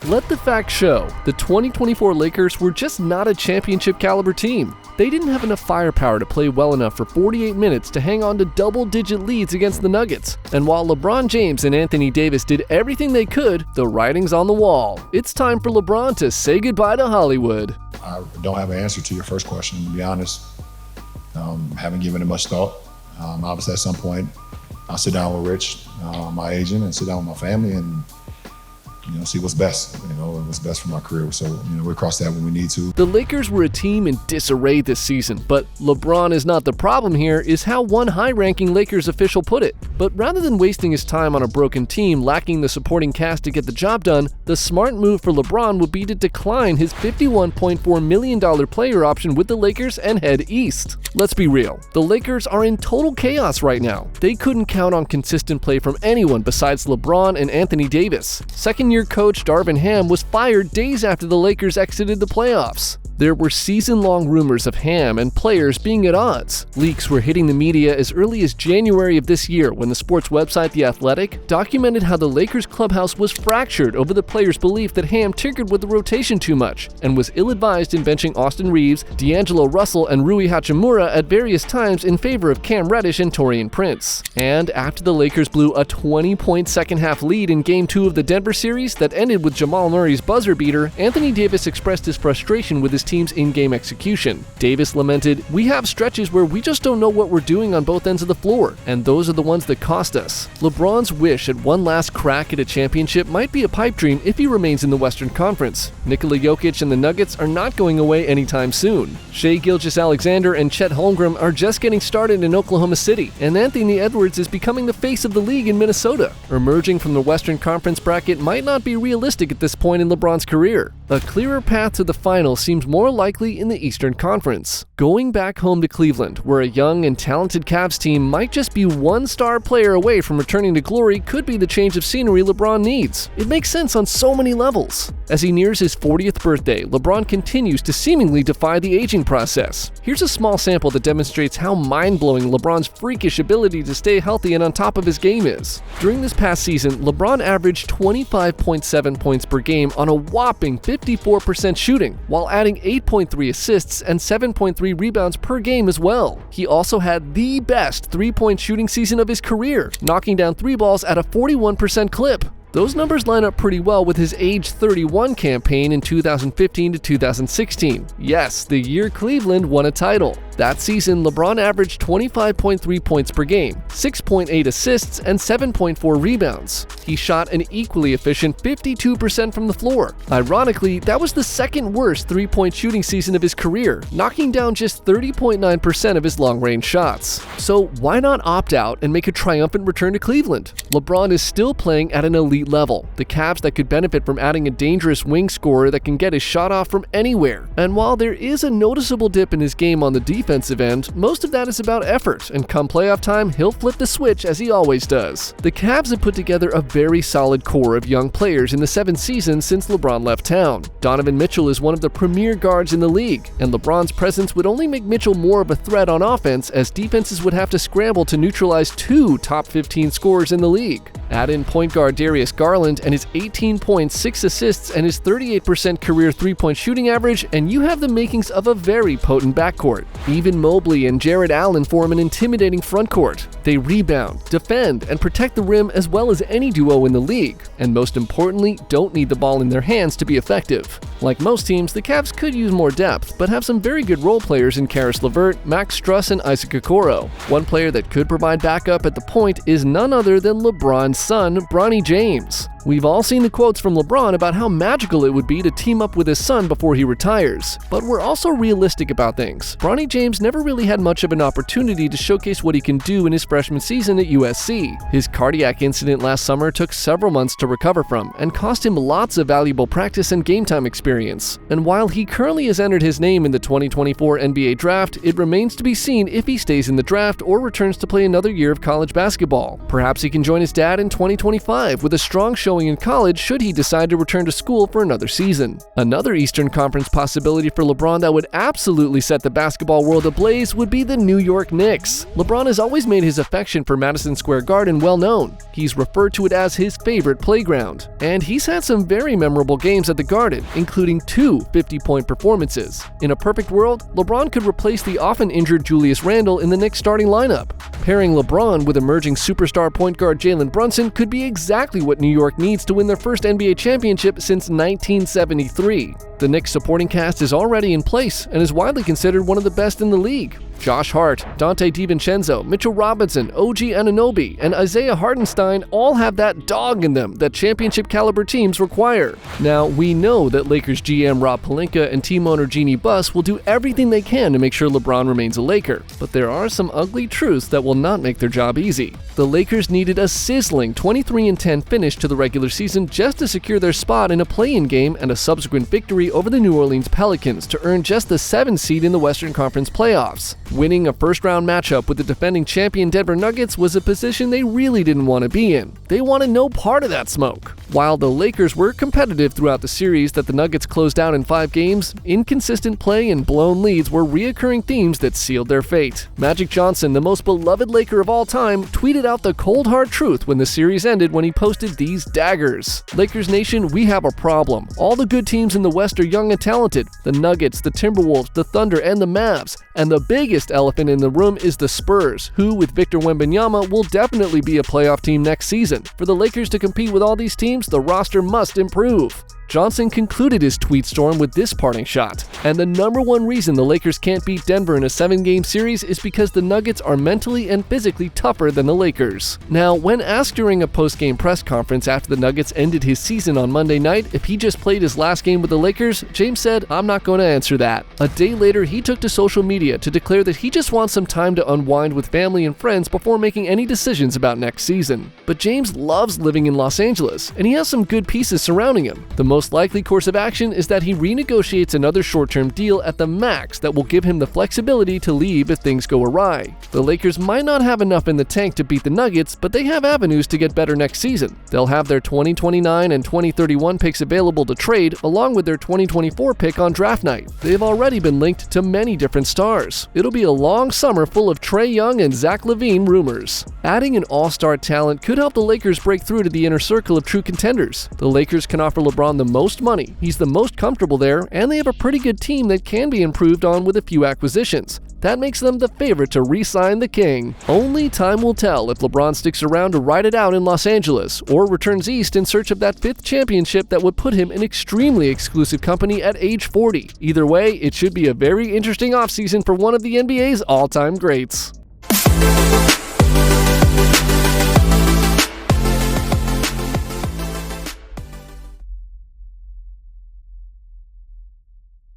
Let the facts show, the 2024 Lakers were just not a championship-caliber team. They didn't have enough firepower to play well enough for 48 minutes to hang on to double-digit leads against the Nuggets. And while LeBron James and Anthony Davis did everything they could, the writing's on the wall. It's time for LeBron to say goodbye to Hollywood. I don't have an answer to your first question, to be honest. Haven't given it much thought. Obviously, at some point, I'll sit down with Rich, my agent, and sit down with my family and see what's best, what's best for my career. So, we'll cross that when we need to. The Lakers were a team in disarray this season, but LeBron is not the problem here, is how one high-ranking Lakers official put it. But rather than wasting his time on a broken team lacking the supporting cast to get the job done, the smart move for LeBron would be to decline his $51.4 million player option with the Lakers and head east. Let's be real, the Lakers are in total chaos right now. They couldn't count on consistent play from anyone besides LeBron and Anthony Davis. Second-year coach Darvin Ham was fired days after the Lakers exited the playoffs. There were season-long rumors of Ham and players being at odds. Leaks were hitting the media as early as January of this year when the sports website The Athletic documented how the Lakers clubhouse was fractured over the players' belief that Ham tinkered with the rotation too much and was ill-advised in benching Austin Reeves, D'Angelo Russell, and Rui Hachimura at various times in favor of Cam Reddish and Taurean Prince. And after the Lakers blew a 20-point second-half lead in Game 2 of the Denver series that ended with Jamal Murray's buzzer beater, Anthony Davis expressed his frustration with his team's in-game execution. Davis lamented, "We have stretches where we just don't know what we're doing on both ends of the floor, and those are the ones that cost us." LeBron's wish at one last crack at a championship might be a pipe dream if he remains in the Western Conference. Nikola Jokic and the Nuggets are not going away anytime soon. Shai Gilgeous-Alexander and Chet Holmgren are just getting started in Oklahoma City, and Anthony Edwards is becoming the face of the league in Minnesota. Emerging from the Western Conference bracket might not be realistic at this point in LeBron's career. A clearer path to the final seems more likely in the Eastern Conference. Going back home to Cleveland, where a young and talented Cavs team might just be one star player away from returning to glory, could be the change of scenery LeBron needs. It makes sense on so many levels. As he nears his 40th birthday, LeBron continues to seemingly defy the aging process. Here's a small sample that demonstrates how mind-blowing LeBron's freakish ability to stay healthy and on top of his game is. During this past season, LeBron averaged 25.7 points per game on a whopping 54% shooting, while adding 8.3 assists and 7.3 rebounds per game as well. He also had the best three-point shooting season of his career, knocking down three balls at a 41% clip. Those numbers line up pretty well with his age 31 campaign in 2015 to 2016. Yes, the year Cleveland won a title. That season, LeBron averaged 25.3 points per game, 6.8 assists, and 7.4 rebounds. He shot an equally efficient 52% from the floor. Ironically, that was the second worst three-point shooting season of his career, knocking down just 30.9% of his long-range shots. So why not opt out and make a triumphant return to Cleveland? LeBron is still playing at an elite level, the Cavs that could benefit from adding a dangerous wing scorer that can get his shot off from anywhere. And while there is a noticeable dip in his game on the defensive end, most of that is about effort, and come playoff time, he'll flip the switch as he always does. The Cavs have put together a very solid core of young players in the 7 seasons since LeBron left town. Donovan Mitchell is one of the premier guards in the league, and LeBron's presence would only make Mitchell more of a threat on offense, as defenses would have to scramble to neutralize 2 top 15 scorers in the league. Add in point guard Darius Garland and his 18 points, 6 assists, and his 38% career three-point shooting average, and you have the makings of a very potent backcourt. Even Mobley and Jared Allen form an intimidating frontcourt. They rebound, defend, and protect the rim as well as any duo in the league, and most importantly, don't need the ball in their hands to be effective. Like most teams, the Cavs could use more depth, but have some very good role players in Karis LeVert, Max Struss, and Isaac Okoro. One player that could provide backup at the point is none other than LeBron's son, Bronny James. We've all seen the quotes from LeBron about how magical it would be to team up with his son before he retires. But we're also realistic about things. Bronny James never really had much of an opportunity to showcase what he can do in his freshman season at USC. His cardiac incident last summer took several months to recover from and cost him lots of valuable practice and game time experience. And while he currently has entered his name in the 2024 NBA draft, it remains to be seen if he stays in the draft or returns to play another year of college basketball. Perhaps he can join his dad in 2025 with a strong showing going in college should he decide to return to school for another season. Another Eastern Conference possibility for LeBron that would absolutely set the basketball world ablaze would be the New York Knicks. LeBron has always made his affection for Madison Square Garden well known. He's referred to it as his favorite playground. And he's had some very memorable games at the Garden, including 2 50-point performances. In a perfect world, LeBron could replace the often injured Julius Randle in the Knicks starting lineup. Pairing LeBron with emerging superstar point guard Jalen Brunson could be exactly what New York needs to win their first NBA championship since 1973. The Knicks supporting cast is already in place and is widely considered one of the best in the league. Josh Hart, Dante DiVincenzo, Mitchell Robinson, OG Anunoby, and Isaiah Hartenstein all have that dog in them that championship-caliber teams require. Now, we know that Lakers GM Rob Pelinka and team owner Jeannie Buss will do everything they can to make sure LeBron remains a Laker, but there are some ugly truths that will not make their job easy. The Lakers needed a sizzling 23-10 finish to the regular season just to secure their spot in a play-in game and a subsequent victory over the New Orleans Pelicans to earn just the 7th seed in the Western Conference playoffs. Winning a first-round matchup with the defending champion Denver Nuggets was a position they really didn't want to be in. They wanted no part of that smoke. While the Lakers were competitive throughout the series that the Nuggets closed out in 5 games, inconsistent play and blown leads were reoccurring themes that sealed their fate. Magic Johnson, the most beloved Laker of all time, tweeted out the cold hard truth when the series ended when he posted these daggers. "Lakers Nation, we have a problem. All the good teams in the West are young and talented. The Nuggets, the Timberwolves, the Thunder, and the Mavs. And the biggest elephant in the room is the Spurs, who, with Victor Wembanyama, will definitely be a playoff team next season. For the Lakers to compete with all these teams, the roster must improve." Johnson concluded his tweet storm with this parting shot. "And the number one reason the Lakers can't beat Denver in a 7-game series is because the Nuggets are mentally and physically tougher than the Lakers." Now, when asked during a post-game press conference after the Nuggets ended his season on Monday night if he just played his last game with the Lakers, James said, "I'm not going to answer that." A day later, he took to social media to declare that he just wants some time to unwind with family and friends before making any decisions about next season. But James loves living in Los Angeles, and he has some good pieces surrounding him. The most likely course of action is that he renegotiates another short-term deal at the max that will give him the flexibility to leave if things go awry. The Lakers might not have enough in the tank to beat the Nuggets, but they have avenues to get better next season. They'll have their 2029 and 2031 picks available to trade, along with their 2024 pick on draft night. They've already been linked to many different stars. It'll be a long summer full of Trae Young and Zach LaVine rumors. Adding an all-star talent could help the Lakers break through to the inner circle of true contenders. The Lakers can offer LeBron the most money, he's the most comfortable there, and they have a pretty good team that can be improved on with a few acquisitions. That makes them the favorite to re-sign the King. Only time will tell if LeBron sticks around to ride it out in Los Angeles or returns east in search of that 5th championship that would put him in extremely exclusive company at age 40. Either way, it should be a very interesting offseason for one of the NBA's all-time greats.